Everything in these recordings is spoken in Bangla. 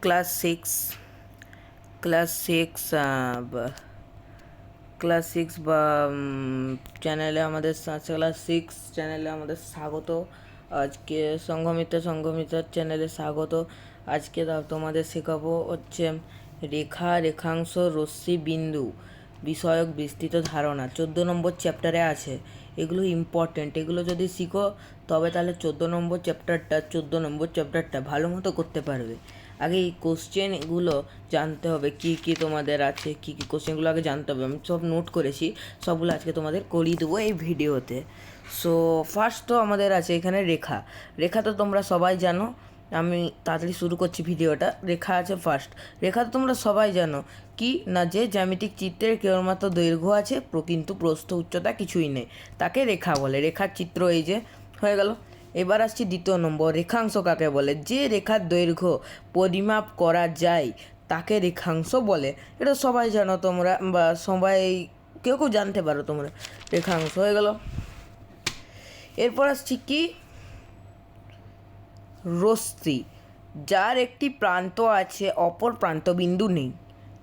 Class six class six class six বা চ্যানেলে আমাদের ক্লাস সিক্স চ্যানেলে আমাদের স্বাগত। আজকে সংঘমিতার চ্যানেলে স্বাগত। আজকে তোমাদের শেখাবো হচ্ছে রেখাংশ, রশ্মি, বিন্দু বিষয়ক বিস্তৃত ধারণা। 14 নম্বর চ্যাপ্টারে আছে। এগুলো ইম্পর্টেন্ট। এগুলো যদি শিখো তবে তাহলে 14 নম্বর চ্যাপ্টারটা ভালো মতো করতে পারবে। আগে এই কোশ্চেনগুলো জানতে হবে, কি তোমাদের আছে, কি কোশ্চেনগুলো আগে জানতে হবে। আমি সব নোট করেছি, সবগুলো আজকে তোমাদের করিয়ে দেবো এই ভিডিওতে। সো ফার্স্ট তো আমাদের আছে এখানে রেখা তো তোমরা সবাই জানো। আমি তাড়াতাড়ি শুরু করছি ভিডিওটা। রেখা আছে ফার্স্ট। রেখা তো তোমরা সবাই জানো কি না, যে জ্যামিতিক চিত্রের কেবলমাত্র দৈর্ঘ্য আছে কিন্তু প্রস্থ উচ্চতা কিছুই নেই, তাকে রেখা বলে। রেখার চিত্র এই যে হয়ে গেল। এবার আসছি দ্বিতীয় নম্বর, রেখাংশ কাকে বলে? যে রেখার দৈর্ঘ্য পরিমাপ করা যায় তাকে রেখাংশ বলে। এটা সবাই জানো তোমরা, বা সবাই কেউ জানতে পারো তোমরা। রেখাংশ হয়ে গেল। এরপর আসছি কি, রশ্মি। যার একটি প্রান্ত আছে অপর প্রান্ত বিন্দু নেই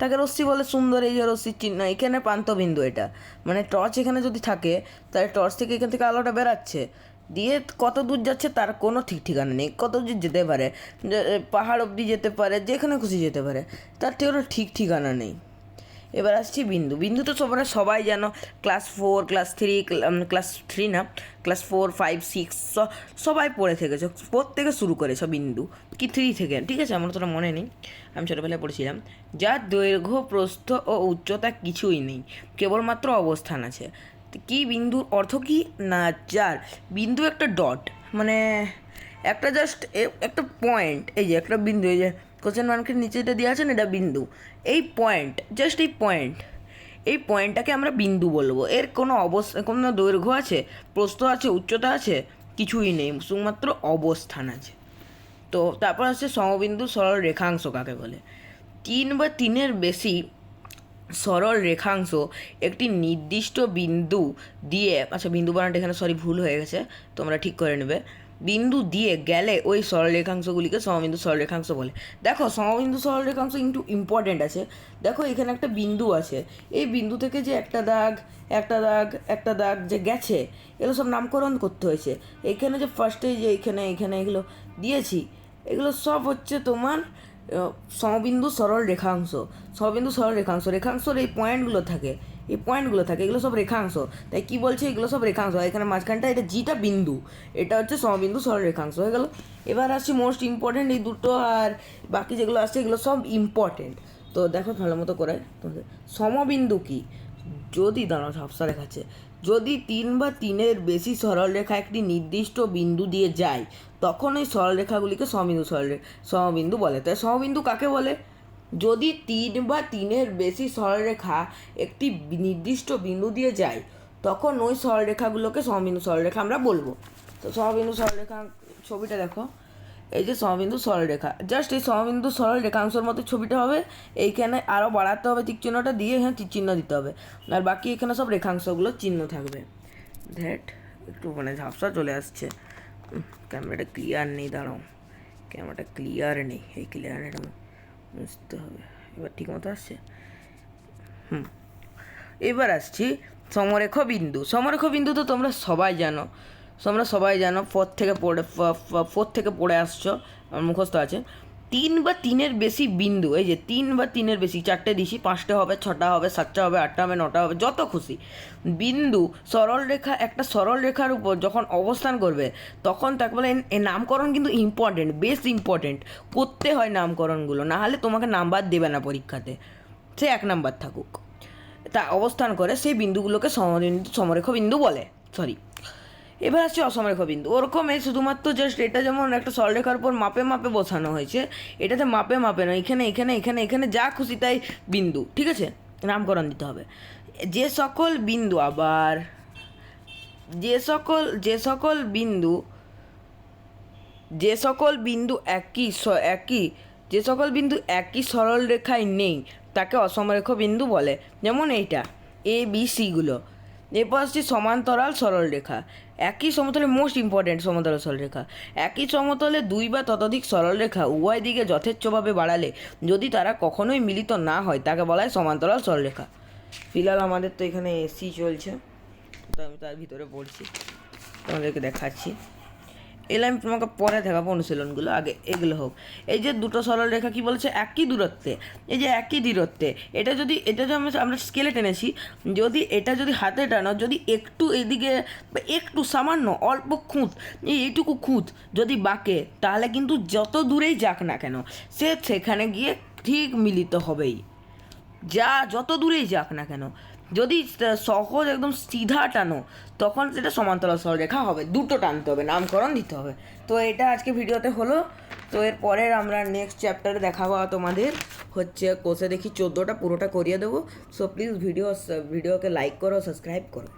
তাকে রশ্মি বলে। সুন্দর এই যে রশ্মির চিহ্ন, এখানে প্রান্ত বিন্দু। এটা মানে টর্চ এখানে যদি থাকে তাহলে টর্চ থেকে এখান থেকে আলোটা বেরাচ্ছে, দিয়ে কত দূর যাচ্ছে তার কোনো ঠিক ঠিকানা নেই। কত দূর যেতে পারে, পাহাড় অবধি যেতে পারে, যেখানে খুশি যেতে পারে, তার থেকে কোনো ঠিক ঠিকানা নেই। এবার আসছি বিন্দু তো সবাই জানো। ক্লাস 4, ক্লাস থ্রি না, ক্লাস 4, 5, 6 সবাই পড়ে থেকেছো। 4 থেকে শুরু করেছো বিন্দু, কি 3 থেকে, ঠিক আছে? আমার তোরা মনে নেই, আমি ছোটোবেলায় পড়েছিলাম। যার দৈর্ঘ্য, প্রস্থ ও উচ্চতা কিছুই নেই, কেবলমাত্র অবস্থান আছে। কি বিন্দুর অর্থ কি না, যার বিন্দু একটা ডট, মানে একটা জাস্ট একটা পয়েন্ট। এই যে একটা বিন্দু, এই যে কোশ্চেন মার্কের নিচে এটা দেওয়া আছে না, এটা বিন্দু। এই পয়েন্ট, জাস্ট এই পয়েন্টটাকে আমরা বিন্দু বলবো। এর কোনো কোনো দৈর্ঘ্য আছে, প্রস্থ আছে, উচ্চতা আছে, কিছুই নেই, শুধুমাত্র অবস্থান আছে। তো তারপর আছে সমবিন্দু সরল রেখাংশ কাকে বলে? 3 বা 3-এর বেশি সরল রেখাংশ একটি নির্দিষ্ট বিন্দু দিয়ে, আচ্ছা বিন্দু বানানটা এখানে ভুল হয়ে গেছে, তোমরা ঠিক করে নেবে। বিন্দু দিয়ে গেলে ওই সরল রেখাংশগুলিকে সমবিন্দু সরল রেখাংশ বলে। দেখো সমবিন্দু সরল রেখাংশ কিন্তু ইম্পর্টেন্ট আছে। দেখো এখানে একটা বিন্দু আছে, এই বিন্দু থেকে যে একটা দাগ যে গেছে, এগুলো সব নামকরণ করতে হয়েছে। এখানে যে ফার্স্টে যে এখানে এগুলো দিয়েছি, এগুলো সব হচ্ছে তোমার সমবিন্দু সরল রেখাংশ। রেখাংশর এই পয়েন্টগুলো থাকে, এগুলো সব রেখাংশ। তাই কি বলছে, এগুলো সব রেখাংশ। এখানে মাঝখানটা এটা জিটা বিন্দু, এটা হচ্ছে সমবিন্দু সরল রেখাংশ হয়ে গেল। এবার আসছি মোস্ট ইম্পর্টেন্ট এই দুটো, আর বাকি যেগুলো আসছে এগুলো সব ইম্পর্টেন্ট। তো দেখো ভালো মতো করে। সমবিন্দু কি? যদি দাঁড়াও ঝাপসা রেখাচ্ছে, যদি 3 বা 3-এর বেশি সরলরেখা একটি নির্দিষ্ট বিন্দু দিয়ে যায় তখন এই সরলরেখাগুলিকে সমবিন্দু বলে। তাই সমবিন্দু কাকে বলে? যদি 3 বা 3-এর বেশি সরলরেখা একটি নির্দিষ্ট বিন্দু দিয়ে যায় তখন ওই সরলরেখাগুলোকে সমবিন্দু সরলরেখা আমরা বলবো। তো সমবিন্দু সরলরেখা ছবিটা দেখো, এই যে সমবিন্দু সরলরেখা, জাস্ট এই সমবিন্দু সরল রেখাংশের মতো ছবিটা হবে। এইখানে আরও বাড়াতে হবে তীর চিহ্নটা দিয়ে, এখানে তীর চিহ্ন দিতে হবে, আর বাকি এখানে সব রেখাংশগুলো চিহ্ন থাকবে। একটু মানে ঝাপসা চলে আসছে, ক্যামেরাটা ক্লিয়ার নেই, দাঁড়াও ক্যামেরাটা ক্লিয়ার নেই, এই ক্লিয়ার এটা বুঝতে হবে। এবার ঠিক মতো আসছে। এবার আসছি সমরেখ বিন্দু তো তোমরা সবাই জানো। 4 থেকে পড়ে আসছো, মুখস্থ আছে। 3 বা 3-এর বেশি বিন্দু, এই যে 3 বা 3-এর বেশি, 4টে দিছি, 5টে হবে, 6টা হবে, 7টা হবে, 8টা হবে, 9টা হবে, যত খুশি বিন্দু একটা সরল রেখার উপর যখন অবস্থান করবে তখন তাকে বলে। এই নামকরণ কিন্তু ইম্পর্টেন্ট, বেশ ইম্পর্টেন্ট, করতে হয় নামকরণগুলো, না হলে তোমাকে নাম্বার দেবে না পরীক্ষাতে, সে 1 নাম্বার থাকুক। তা অবস্থান করে সেই বিন্দুগুলোকে সমরেখ বিন্দু বলে। এবার আসছে অসমরেখ বিন্দু। ওরকম এই শুধুমাত্র জাস্ট এটা যেমন একটা সরলরেখার উপর মাপে বসানো হয়েছে, এটাতে মাপে নয়, এখানে যা খুশি তাই বিন্দু, ঠিক আছে? নামকরণ দিতে হবে। যে সকল বিন্দু একই সরল রেখায় নেই তাকে অসমরেখ বিন্দু বলে। যেমন এইটা ABC গুলো, এরপর আসছি সমান্তরাল সরলরেখা। একই সমতলে মোস্ট ইম্পর্টেন্ট সমান্তরাল সরলরেখা। একই সমতলে দুই বা ততোধিক সরলরেখা উভয় দিকে যথেচ্ছভাবে বাড়ালে যদি তারা কখনোই মিলিত না হয় তাকে বলা হয় সমান্তরাল সরলরেখা। ফিলহাল আমাদের তো এখানে এসি চলছে, তো আমি তার ভিতরে পড়ছি, তোমাদেরকে দেখাচ্ছি। এলে আমি তোমাকে পরে দেখাবো অনুশীলনগুলো, আগে এগুলো হোক। এই যে দুটো সরলরেখা কি বলেছে, একই দূরত্বে, এই যে একই দূরত্বে, এটা যদি আমরা স্কেলে টেনেছি, যদি এটা যদি হাতে টানো, যদি একটু এদিকে একটু সামান্য অল্প খুঁত, এইটুকু খুঁত যদি বাঁকে, তাহলে কিন্তু যত দূরেই যাক না কেন সে সেখানে গিয়ে ঠিক মিলিত হবেই, যত দূরেই যাক না কেন। যদি সহজ একদম সিধা টানো তখন সেটা সমান্তরাল সরলরেখা হবে, দুটো টানতে হবে, নামকরণ দিতে হবে। তো এটা আজকে ভিডিওতে হলো। তো এর পরের আমরা নেক্সট চ্যাপ্টারে দেখাবো তোমাদের হচ্ছে কোষে দেখি 14টা পুরোটা করিয়ে দেবো। সো প্লিজ ভিডিওকে লাইক করো, সাবস্ক্রাইব করো।